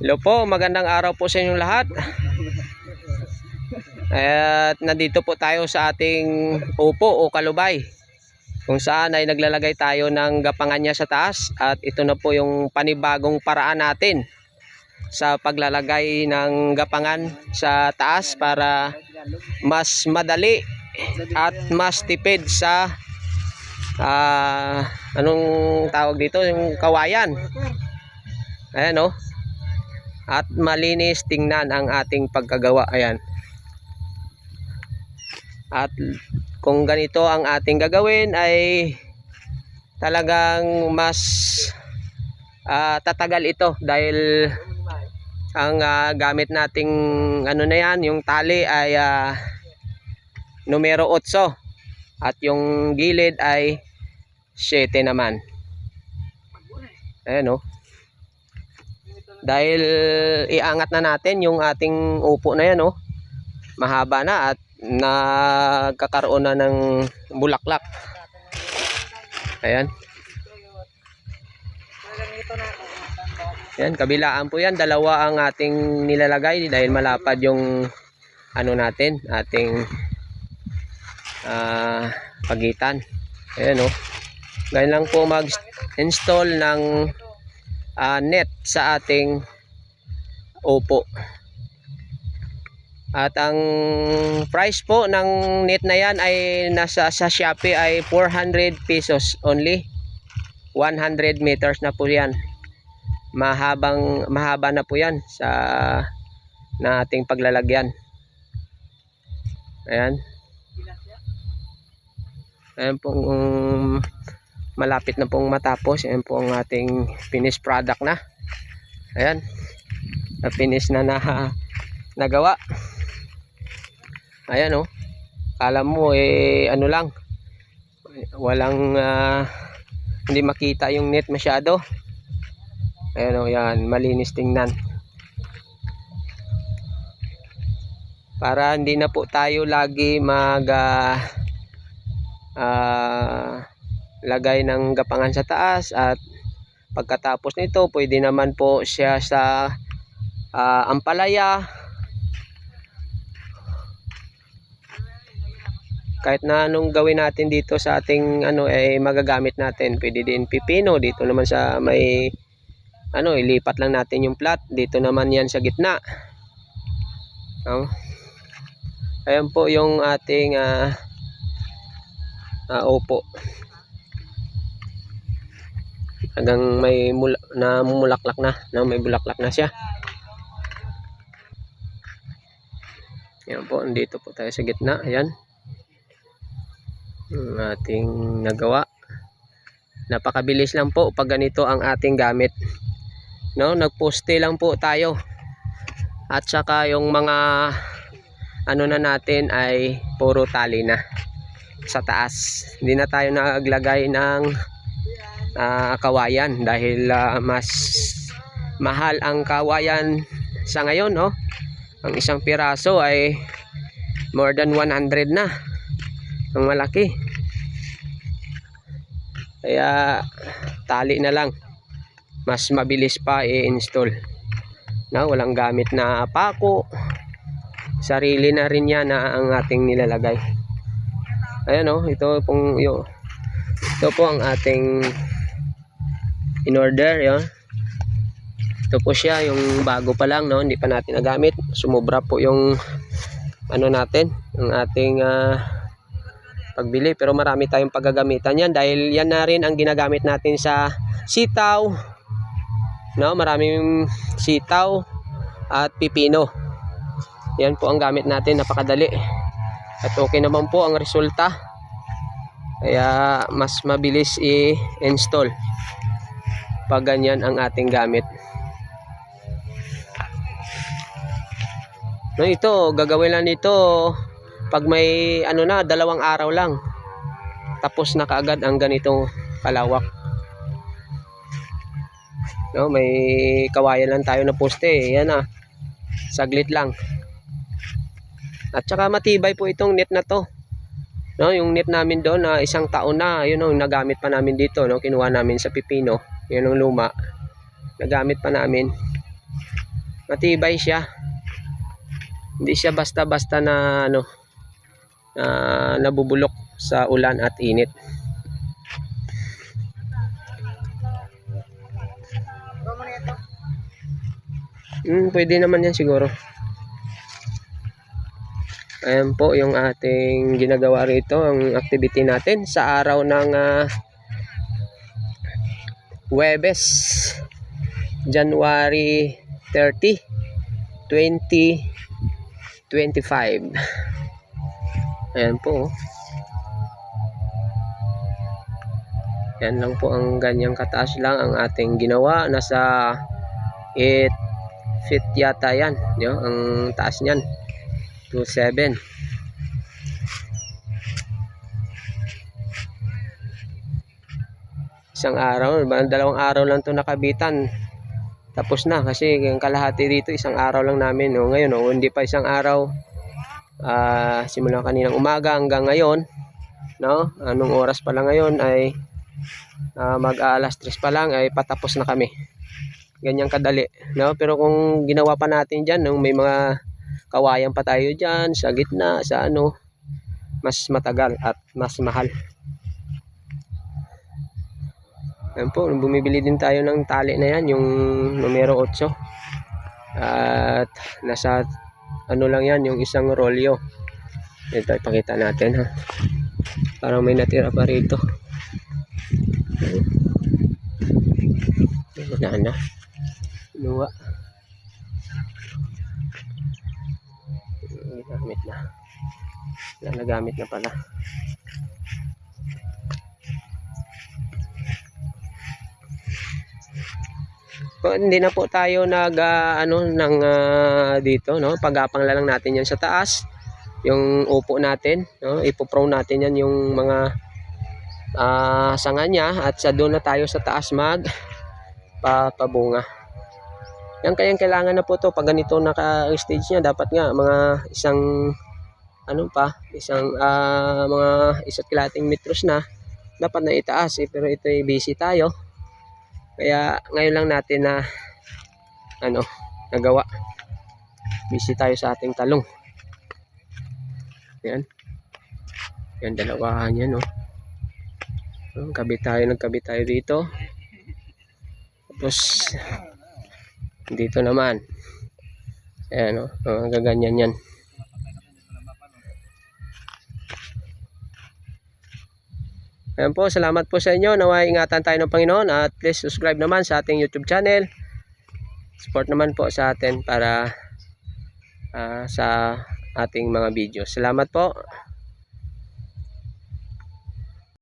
Hello po, magandang araw po sa inyong lahat. At nandito po tayo sa ating upo o kalubay, kung saan ay naglalagay tayo ng gapangan niya sa taas. At ito na po yung panibagong paraan natin sa paglalagay ng gapangan sa taas para mas madali at mas tipid sa anong tawag dito, yung kawayan. Ayan o. At malinis tingnan ang ating pagkagawa. Ayan. At kung ganito ang ating gagawin ay talagang mas tatagal ito, dahil ang gamit nating ano na yan, yung tali ay numero 8 at yung gilid ay 7 naman. Ayan o. Dahil iangat na natin yung ating upo na yan o, mahaba na at nagkakaroon na ng bulaklak. Ayan. Ayan, kabilaan po yan, dalawa ang ating nilalagay dahil malapad yung ano natin, ating pagitan. Ayan o. Ganyan lang po mag-install ng net sa ating upo. At ang price po ng net na yan ay nasa sa Shopee ay 400 pesos only. 100 meters na po yan. Mahaba na po yan sa na ating paglalagyan. Ayan. Ayan pong malapit na pong matapos. Ayan po ang ating finished product na. Ayan. Na finish na nagawa. Ayan o. Kala mo ano lang, walang hindi makita yung net masyado. Ayan o, yan, malinis tingnan. Para hindi na po tayo lagi lagay ng gapangan sa taas, at pagkatapos nito pwede naman po siya sa ampalaya. Kahit na anong gawin natin dito sa ating ano ay magagamit natin. Pwede din pipino dito naman sa may ano, ilipat lang natin yung plat. Dito naman yan sa gitna. Ayan po yung ating upo. Hanggang may namumulaklak na, may bulaklak na siya. Ayan po, andito po tayo sa gitna. Ayan yung ating nagawa. Napakabilis lang po pag ganito ang ating gamit, no? Nagposte lang po tayo, at saka yung mga ano na natin ay puro tali na sa taas. Hindi na tayo naglagay ng kawayan dahil mas mahal ang kawayan sa ngayon, no? Ang isang piraso ay more than 100 na. Ang malaki. Kaya tali na lang, mas mabilis pa i-install. Walang gamit na pako, sarili na rin yan na ang ating nilalagay. Ayan o, ito po ang ating in order. Yun. Ito po siya, yung bago pa lang, no? Hindi pa natin nagamit. Sumobra po yung ano natin, ang ating pagbili, pero marami tayong paggagamitan yan dahil yan na rin ang ginagamit natin sa sitaw, no? Maraming sitaw at pipino. Yan po ang gamit natin, napakadali at okay naman po ang resulta, kaya mas mabilis i-install pag ganyan ang ating gamit. No, ito gagawin lang nito pag may ano na, 2 araw lang, tapos na kaagad ang ganitong kalawak. No, may kawayan lang tayo na poste. Yan saglit lang. At saka matibay po itong net na to. No, yung net namin doon na 1 taon na, yun ang nagamit pa namin dito, no? Kinuha namin sa pipino. Yun ang luma. Nagamit pa namin. Matibay siya. Hindi siya basta-basta na ano, nabubulok sa ulan at init. Pwede naman yan siguro. Ayan po yung ating ginagawa rito, ang activity natin sa araw ng Huwebes, January 30, 2025. Ayan po. Yan lang po, ang ganyang kataas lang ang ating ginawa. Nasa 8 feet yata yan, no? Ang taas niyan 2.7. Isang araw, dalawang araw lang to nakabitan, tapos na, kasi yung kalahati dito isang araw lang namin, no? Ngayon, no, hindi pa isang araw, simula kaninang umaga hanggang ngayon, no? Anong oras pa lang ngayon ay mag-alas 3 pa lang ay patapos na kami. Ganyang kadali, no? Pero kung ginawa pa natin dyan, no, may mga kawayan pa tayo dyan sa gitna, sa ano, mas matagal at mas mahal. Ayan po, bumibili din tayo ng tali na yan, yung numero 8. At nasa ano lang yan, yung isang rolyo. Ito, ipakita natin, ha. Parang may natira pa rito. Wala na. Inuwa. Nagamit na. Nagamit na pala. Hindi na po tayo nag ano ng dito, no? Pagapang lang natin 'yan sa taas. Yung upo natin, no? Ipo-prone natin 'yan yung mga sanga niya, at sa doon na tayo sa taas mag papabunga. Yan, kayang kailangan na po to pag ganito naka-stage niya. Dapat nga mga isang ano pa, isang mga 1.5 metros na dapat na itaas, pero ito ay busy tayo. Kaya ngayon lang natin na ano, nagawa. Busy tayo sa ating talong. Yan. Yan, dalawahan yan, no. Nagkabit tayo dito. Tapos dito naman. Ayan, no. Gaganyan yan. Ayan po, salamat po sa inyo. Naway ingatan tayo ng Panginoon, at please subscribe naman sa ating YouTube channel. Support naman po sa atin para sa ating mga videos. Salamat po.